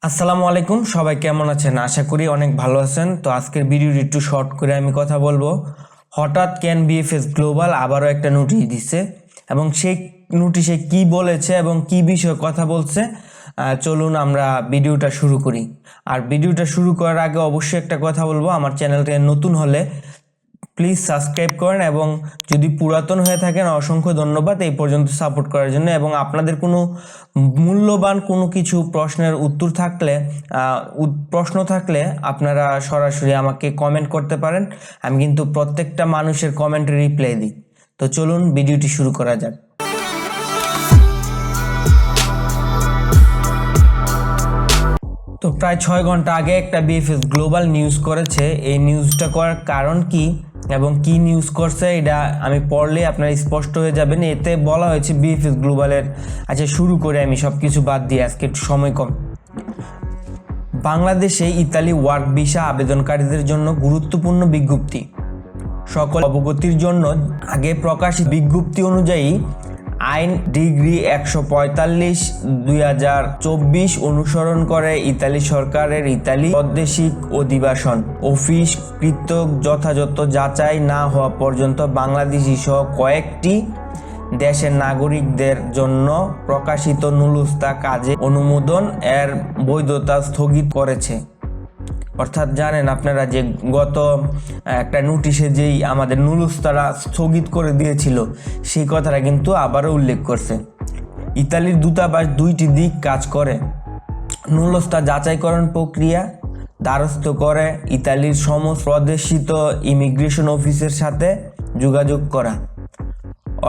আসসালামু আলাইকুম, সবাই কেমন আছেন? আশা করি অনেক ভালো আছেন। তো আজকের ভিডিওটি একটু শর্ট করে আমি কথা বলবো। হঠাৎ কেন বিএফএস গ্লোবাল আবারও একটা নোটিশ দিচ্ছে এবং সেই নোটিশে কি বলেছে এবং কি বিষয়ে কথা বলছে, চলুন আমরা ভিডিওটা শুরু করি। আর ভিডিওটা শুরু করার আগে অবশ্যই একটা কথা বলবো, আমার চ্যানেলটা নতুন হলে প্লিজ সাবস্ক্রাইব করেন এবং যদি পুরাতন হয়ে থাকেন অসংখ্য ধন্যবাদ এই পর্যন্ত সাপোর্ট করার জন্য। এবং আপনাদের কোনো মূল্যবান কোনো কিছু প্রশ্নের উত্তর থাকলে প্রশ্ন থাকলে আপনারা সরাসরি আমাকে কমেন্ট করতে পারেন। আমি কিন্তু প্রত্যেকটা মানুষের কমেন্টে রিপ্লাই দিই। তো চলুন ভিডিওটি শুরু করা যাক। তো প্রায় 6 ঘন্টা আগে একটা বিএফএস গ্লোবাল নিউজ করেছে। এই নিউজটা করার কারণ কি এবং কি নিউজ করছে এটা আমি পড়লে আপনারা স্পষ্ট হয়ে যাবেন। এতে বলা হয়েছে বিএফএস গ্লোবালের, আচ্ছা শুরু করে আমি সব কিছু বাদ দিয়ে, আজকে একটু সময় কম। বাংলাদেশে ইতালি ওয়ার্ক ভিসা আবেদনকারীদের জন্য গুরুত্বপূর্ণ বিজ্ঞপ্তি। সকল অবগতির জন্য আগে প্রকাশিত বিজ্ঞপ্তি অনুযায়ী আইন ডিগ্রি 145/2024 অনুসরণ করে ইতালি সরকারের ইতালি প্রাদেশিক অধিবাসন অফিস কৃতক যথাযথ যাচাই না হওয়া পর্যন্ত বাংলাদেশি সহ কয়েকটি দেশের নাগরিকদের জন্য প্রকাশিত নুলুস্তা কাজে অনুমোদন এর বৈধতা স্থগিত করেছে। অর্থাৎ জানেন আপনারা যে গত একটা নোটিশে যেই আমাদের নুলুস্তারা স্থগিত করে দিয়েছিল, সেই কথাটা কিন্তু আবারও উল্লেখ করছে। ইতালির দূতাবাস দুইটি দিক কাজ করে: নুলুস্তা যাচাইকরণ প্রক্রিয়া দ্বারস্থ করে ইতালির সমস্ত প্রদেশিত ইমিগ্রেশন অফিসের সাথে যোগাযোগ করা।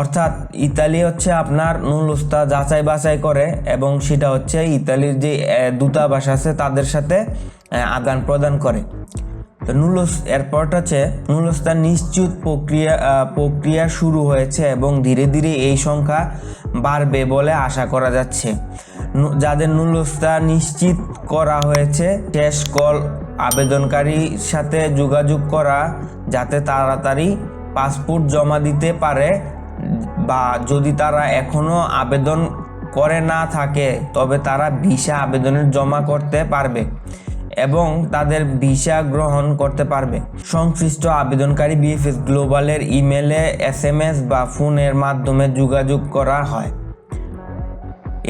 অর্থাৎ ইতালি হচ্ছে আপনার নুলুস্তা যাচাই বাছাই করে এবং সেটা হচ্ছে ইতালির যে দূতাবাস আছে তাদের সাথে আদান প্রদান করে। তো এরপরটা হচ্ছে নুলুস্তা নিশ্চিত প্রক্রিয়া শুরু হয়েছে এবং ধীরে ধীরে এই সংখ্যা বাড়বে বলে আশা করা যাচ্ছে। যাদের নুলুস্তা নিশ্চিত করা হয়েছে শেষ কল আবেদনকারীর সাথে যোগাযোগ করা, যাতে তাড়াতাড়ি পাসপোর্ট জমা দিতে পারে, বা যদি তারা এখনো আবেদন করে না থাকে তবে তারা ভিসা আবেদনের জমা করতে পারবে এবং তাদের ভিসা গ্রহণ করতে পারবে। সংশ্লিষ্ট আবেদনকারী বিএফএস গ্লোবালের ইমেলে, SMS বা ফোনের মাধ্যমে যোগাযোগ করা হয়।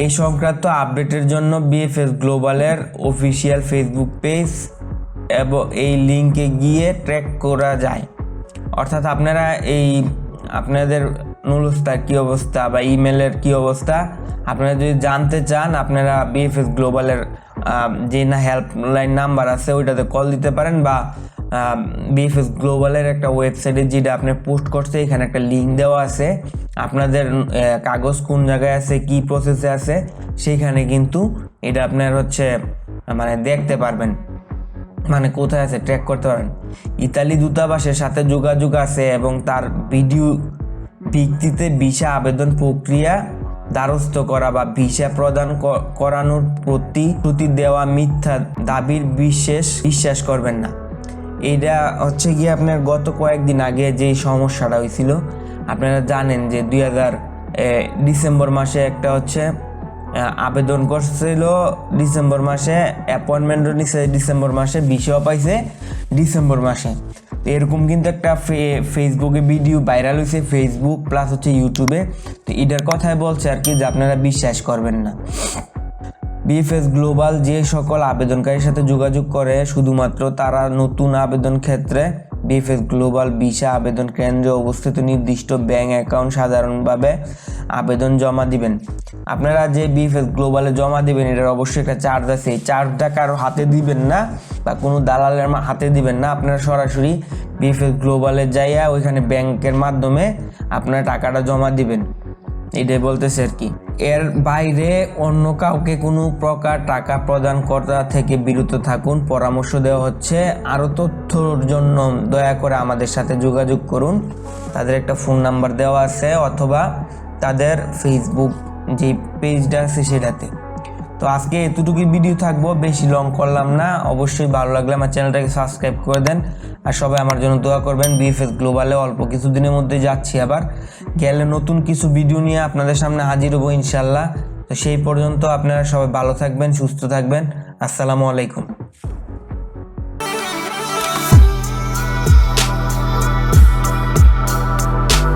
এই সংক্রান্ত আপডেটের জন্য বিএফএস গ্লোবালের অফিসিয়াল ফেসবুক পেজ এবং এই লিঙ্কে গিয়ে ট্র্যাক করা যায়। অর্থাৎ আপনারা আপনাদের নুলুস্তার কী অবস্থা বা ইমেলের কী অবস্থা আপনারা যদি জানতে চান, আপনারা বিএফএস গ্লোবালের যে হেল্পলাইন নাম্বার আছে ওইটাতে কল দিতে পারেন, বা বিএফএস গ্লোবালের একটা ওয়েবসাইটে যেটা আপনি পোস্ট করছে এখানে একটা লিঙ্ক দেওয়া আছে। আপনাদের কাগজ কোন জায়গায় আছে, কি প্রসেসে আছে, সেইখানে কিন্তু এটা আপনার হচ্ছে মানে দেখতে পারবেন, মানে কোথায় আছে ট্র্যাক করতে পারেন। ইতালি দূতাবাসের সাথে যোগাযোগ আছে এবং তার ভিডিও ভিত্তিতে ভিসা আবেদন প্রক্রিয়া দ্বারস্থ করা বা ভিসা প্রদান করানোর প্রতিশ্রুতি দেওয়া মিথ্যা দাবির বিশ্বাস করবেন না। এটা হচ্ছে গিয়ে আপনার গত কয়েকদিন আগে যেই সমস্যাটা হয়েছিল, আপনারা জানেন যে ডিসেম্বর মাসে একটা হচ্ছে আবেদন করছিল, ডিসেম্বর মাসে অ্যাপয়েন্টমেন্টও নিছে, ডিসেম্বর মাসে ভিসাও পাইছে ডিসেম্বর মাসে। তো এরকম কিন্তু একটা ফেসবুকে ভিডিও ভাইরাল হয়েছে, ফেসবুক প্লাস হচ্ছে ইউটিউবে। তো এটার কথাই বলছে আর কি যে আপনারা বিশ্বাস করবেন না। বিএফএস গ্লোবাল যে সকল আবেদনকারীর সাথে যোগাযোগ করে শুধুমাত্র তারা নতুন আবেদন ক্ষেত্রে বিএফএস গ্লোবাল ভিসা আবেদন কেন্দ্রে অবস্থিত নির্দিষ্ট ব্যাংক অ্যাকাউন্ট সাধারণভাবে আবেদন জমা দিবেন। আপনারা যে বিএফএস গ্লোবালে জমা দিবেন এটার অবশ্যই একটা চার্জ আছে। এই চার্জটা কারো হাতে দিবেন না বা কোনো দালালের হাতে দিবেন না, আপনারা সরাসরি বিএফএস গ্লোবালে যাইয়া ওইখানে ব্যাংকের মাধ্যমে আপনারা টাকাটা জমা দিবেন, এটাই বলতেছে আর কি। এর বাইরে অন্য কাউকে কোনো প্রকার টাকা প্রদান করা থেকে বিরত থাকুন পরামর্শ দেওয়া হচ্ছে। আরও তথ্যর জন্য দয়া করে আমাদের সাথে যোগাযোগ করুন। তাদের একটা ফোন নাম্বার দেওয়া আছে অথবা তাদের ফেসবুক যে পেজটা আছে সেটাতে। তো আজকে এতটুকুই ভিডিও থাকবো, বেশি লং করলাম না। অবশ্যই ভালো লাগলে আমার চ্যানেলটাকে সাবস্ক্রাইব করে দেন আর সবাই আমার জন্য দোয়া করবেন। বিএফএস গ্লোবালে অল্প কিছুদিনের মধ্যে যাচ্ছি, আবার গেলে নতুন কিছু ভিডিও নিয়ে আপনাদের সামনে হাজির হবো ইনশাল্লাহ। তো সেই পর্যন্ত আপনারা সবাই ভালো থাকবেন, সুস্থ থাকবেন। আসসালামু আলাইকুম।